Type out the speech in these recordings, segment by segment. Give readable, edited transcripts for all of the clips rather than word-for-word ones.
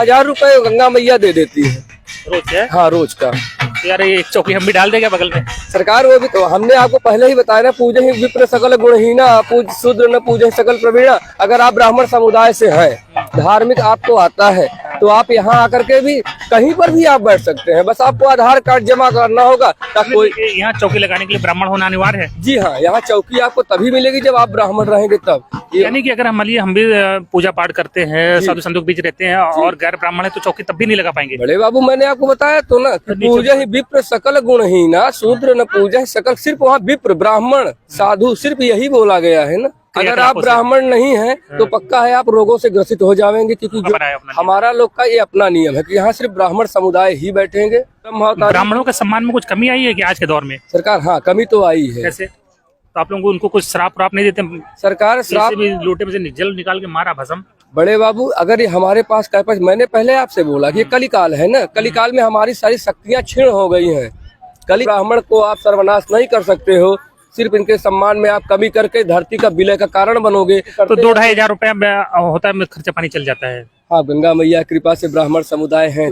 1000 रुपए गंगा मैया दे देती है रोज है। हाँ रोज का। यार ये एक चौकी हम भी डाल देंगे बगल में। सरकार वो भी तो हमने आपको पहले ही बताया ना, पूजे ही विप्र सकल गुणहीना पूज शूद्र न पूजे सकल प्रवीणा। अगर आप ब्राह्मण समुदाय से हैं, धार्मिक आपको आता है, तो आप यहाँ आकर के भी कहीं पर भी आप बैठ सकते हैं। बस आपको आधार कार्ड जमा करना होगा ताकि कोई। यहाँ चौकी लगाने के लिए ब्राह्मण होना अनिवार्य है? जी हाँ, यहाँ चौकी आपको तभी मिलेगी जब आप ब्राह्मण रहेंगे तब। यानी कि अगर हम भी पूजा पाठ करते हैं, साधु संतों के बीच रहते हैं और गैर ब्राह्मण है, तो चौकी तब भी नहीं लगा पाएंगे? बड़े बाबू मैंने आपको बताया तो ना कि पूजा ही विप्र सकल गुणहीना शूद्र न पूजा सकल। सिर्फ वहाँ विप्र ब्राह्मण साधु सिर्फ यही बोला गया है ना। अगर आप ब्राह्मण नहीं हैं तो पक्का है आप रोगों से ग्रसित हो जाएंगे, क्योंकि जो हमारा लोग का ये अपना नियम है कि यहाँ सिर्फ ब्राह्मण समुदाय ही बैठेंगे। ब्राह्मणों के सम्मान में कुछ कमी आई है कि आज के दौर में? सरकार हाँ कमी तो आई है। कैसे? तो आप लोग उनको कुछ श्राप नहीं देते? सरकार श्राप भी लोटे में से जल निकाल के मारा भस्म। बड़े बाबू अगर ये हमारे पास मैंने पहले आपसे बोला कि ये कलिकाल है ना, कलिकाल में हमारी सारी शक्तियाँ क्षीण हो गई हैं। कली ब्राह्मण को आप सर्वनाश नहीं कर सकते हो, सिर्फ इनके सम्मान में आप कमी करके धरती का विलय का कारण बनोगे। तो 2-2.5 हजार रुपया होता है, खर्चा पानी चल जाता है। हाँ गंगा मैया कृपा से ब्राह्मण समुदाय है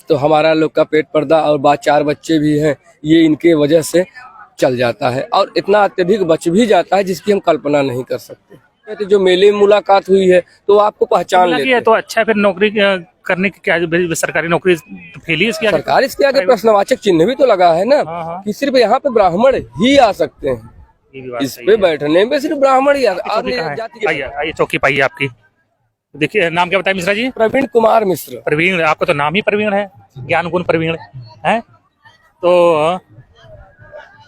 तो हमारा लोग का पेट पर्दा और 4 बच्चे भी हैं, ये इनके वजह से चल जाता है और इतना अत्यधिक बच भी जाता है जिसकी हम कल्पना नहीं कर सकते। तो जो मेले में मुलाकात हुई है तो आपको पहचान लेते हैं। तो अच्छा, फिर नौकरी करने की क्या सरकारी नौकरी फेल ही इसके आगे? सरकार इसके आगे प्रश्नवाचक चिन्ह भी तो लगा है ना कि सिर्फ यहाँ पे ब्राह्मण ही आ सकते हैं। इस पे बैठने में सिर्फ ब्राह्मण ही आइए चौकी पाइए आपकी। देखिए नाम क्या बताया मिश्रा जी? प्रवीण कुमार मिश्र। प्रवीण, आपका तो नाम ही प्रवीण है, ज्ञान गुण प्रवीण है। तो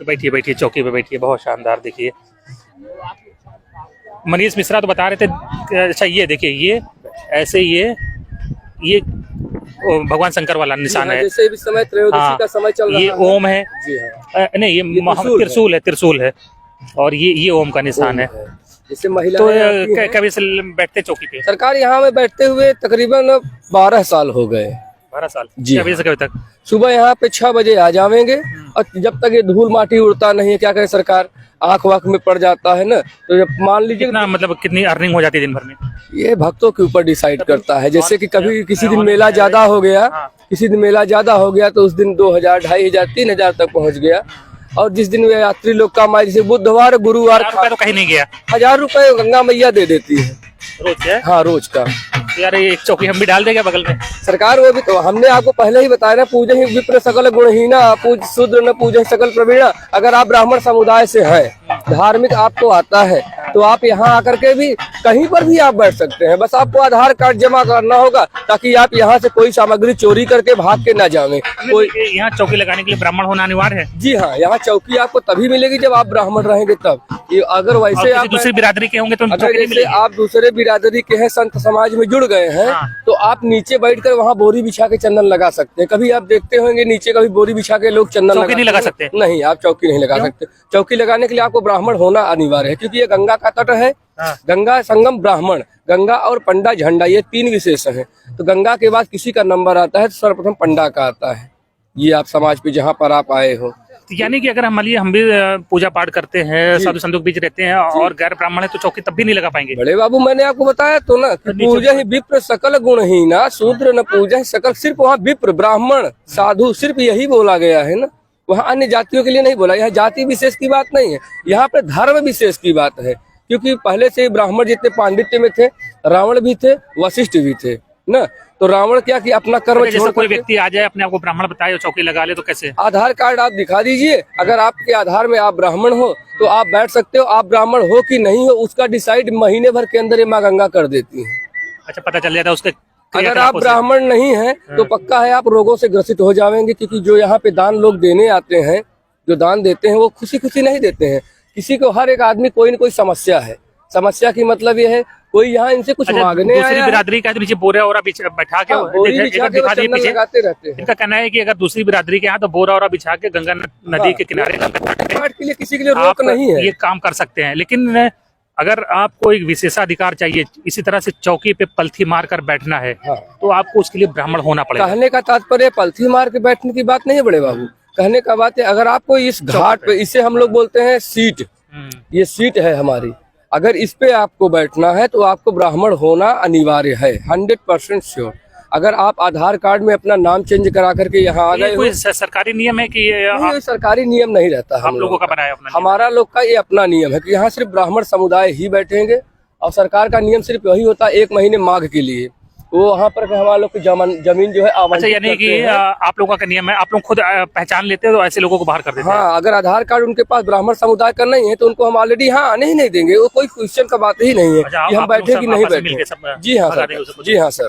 बैठिए चौकी पे बैठिए, बहुत शानदार। देखिए मनीष मिश्रा तो बता रहे थे। अच्छा ये देखिए, ये ऐसे ये भगवान शंकर वाला निशान है। जैसे भी समय त्रयोदशी का समय चल रहा है, ये ओम है। नहीं ये त्रिशूल है और ये ओम का निशान है। जैसे महिला तो कभी से बैठते चौकी पे? सरकार यहाँ में बैठते हुए तकरीबन 12 साल हो गए। 12 साल जी। कभी से कभी तक? सुबह यहाँ पे 6 बजे आ जाएंगे और जब तक ये धूल माटी उड़ता नहीं है, क्या करे सरकार, आंख वाख में पड़ जाता है ना, तो जब मान लीजिए मतलब कितनी अर्निंग हो जाती है दिन भर में? ये भक्तों के ऊपर डिसाइड करता है। जैसे कि कभी किसी दिन मेला ज्यादा हो गया, तो उस दिन 2000, 2500, 3000 तक पहुँच गया। और जिस दिन यात्री लोग का हमारे जैसे बुधवार गुरुवार तो कहीं नहीं गया, 1000 रुपए गंगा मैया दे देती है रोज है। हाँ रोज का। यार ये एक चौकी हम भी डाल देंगे बगल में। सरकार वो भी तो हमने आपको पहले ही बताया ना, पूजे ही विप्र सकल गुणहीना पूज शूद्र न पूजे सकल प्रवीणा। अगर आप ब्राह्मण समुदाय से हैं, धार्मिक आपको आता है, तो आप यहाँ आकर के भी कहीं पर भी आप बैठ सकते हैं। बस आपको आधार कार्ड जमा करना होगा ताकि आप यहाँ से कोई सामग्री चोरी करके भाग के न जावे। कोई यहाँ चौकी लगाने के लिए ब्राह्मण होना अनिवार्य है? जी हाँ, यहाँ चौकी आपको तभी मिलेगी जब आप ब्राह्मण रहेंगे तब। अगर वैसे आप दूसरी बिरादरी के होंगे तो अगर आप दूसरे बिरादरी के हैं, संत समाज में जुड़ गए हैं, तो आप नीचे बैठकर वहाँ बोरी बिछा के चंदन लगा सकते हैं। कभी आप देखते होंगे नीचे कभी बोरी बिछा के लोग चंदन नहीं लगा सकते? नहीं, आप चौकी नहीं लगा सकते। चौकी लगाने के लिए आपको ब्राह्मण होना अनिवार्य है, क्योंकि ये गंगा का तट है। गंगा संगम ब्राह्मण, गंगा और पंडा झंडा, ये 3 विशेष हैं। तो गंगा के बाद किसी का नंबर आता है तो सर्वप्रथम पंडा का आता है। ये आप समाज पे जहाँ पर आप आए हो। यानी कि अगर हम भी पूजा पाठ करते हैं, साधु संतों के बीच रहते हैं और गैर ब्राह्मण है, तो चौकी तब भी नहीं लगा पाएंगे? बड़े बाबू मैंने आपको बताया तो ना कि पूजा ही विप्र सकल गुणहीना शूद्र न पूजा सकल। सिर्फ वहाँ विप्र ब्राह्मण साधु सिर्फ यही बोला गया है ना, वहाँ अन्य जातियों के लिए नहीं बोला। यहाँ जाति विशेष की बात नहीं है, यहाँ पे धर्म विशेष की बात है। क्योंकि पहले से ब्राह्मण जितने पांडित्य में थे, रावण भी थे, वशिष्ठ भी थे ना। तो रावण क्या कि अपना कर्म छोड़, कोई व्यक्ति आ जाए अपने आप को ब्राह्मण बताए और चौकी लगा ले तो कैसे? आधार कार्ड आप दिखा दीजिए, अगर आपके आधार में आप ब्राह्मण हो तो आप बैठ सकते हो। आप ब्राह्मण हो कि नहीं हो उसका डिसाइड महीने भर के अंदर ये माँ गंगा कर देती है। अच्छा, पता चल जाता है उसके। अगर आप ब्राह्मण नहीं है तो पक्का है आप रोगों से ग्रसित हो जाएंगे, क्योंकि जो यहाँ पे दान लोग देने आते हैं, जो दान देते हैं वो खुशी खुशी नहीं देते हैं। किसी को, हर एक आदमी कोई न कोई समस्या है। समस्या की मतलब ये है कोई यहाँ इनसे कुछ मांगने आया है। दूसरी बिरादरी का नीचे बोरा और बैठा के लगाते रहते हैं। इनका कहना है कि अगर दूसरी बिरादरी के यहाँ तो बोरा और बिछा के गंगा नदी के किनारे के लिए किसी के लिए रोक नहीं है, ये काम कर सकते हैं। लेकिन अगर आपको एक विशेषाधिकार चाहिए, इसी तरह से चौकी पे पलथी मार कर बैठना है, तो आपको उसके लिए ब्राह्मण होना पड़ेगा। कहने का तात्पर्य पलथी मार के बैठने की बात नहीं है बड़े बाबू। कहने का बात है, अगर आपको इस घाट पे, इसे हम लोग बोलते हैं सीट, ये सीट है हमारी। अगर इस पे आपको बैठना है तो आपको ब्राह्मण होना अनिवार्य है, 100% श्योर। अगर आप आधार कार्ड में अपना नाम चेंज करा करके यहाँ आ ये गए हो, कोई सरकारी नियम है कि ये नहीं, ये सरकारी नियम नहीं रहता। आप हम लोगों का बनाया अपना नियम? हमारा लोग का ये अपना नियम है कि यहाँ सिर्फ ब्राह्मण समुदाय ही बैठेंगे, और सरकार का नियम सिर्फ यही होता है 1 महीने माघ के लिए, वो वहाँ पर हमारा लोग की जमीन जो है अच्छा, आवंटित यानी कि करते हैं। आप लोगों का नियम है, आप लोग खुद पहचान लेते हो तो ऐसे लोगों को बाहर कर देते हैं? हाँ, अगर आधार कार्ड उनके पास ब्राह्मण समुदाय का नहीं है तो उनको हम ऑलरेडी हाँ आने ही नहीं देंगे। वो कोई क्वेश्चन का बात ही नहीं है अच्छा, कि हम आप लोग बैठे सब कि नहीं आपस में मिलके बैठे। सब जी हाँ भगा सर, देंगे उसको? जी हाँ सर।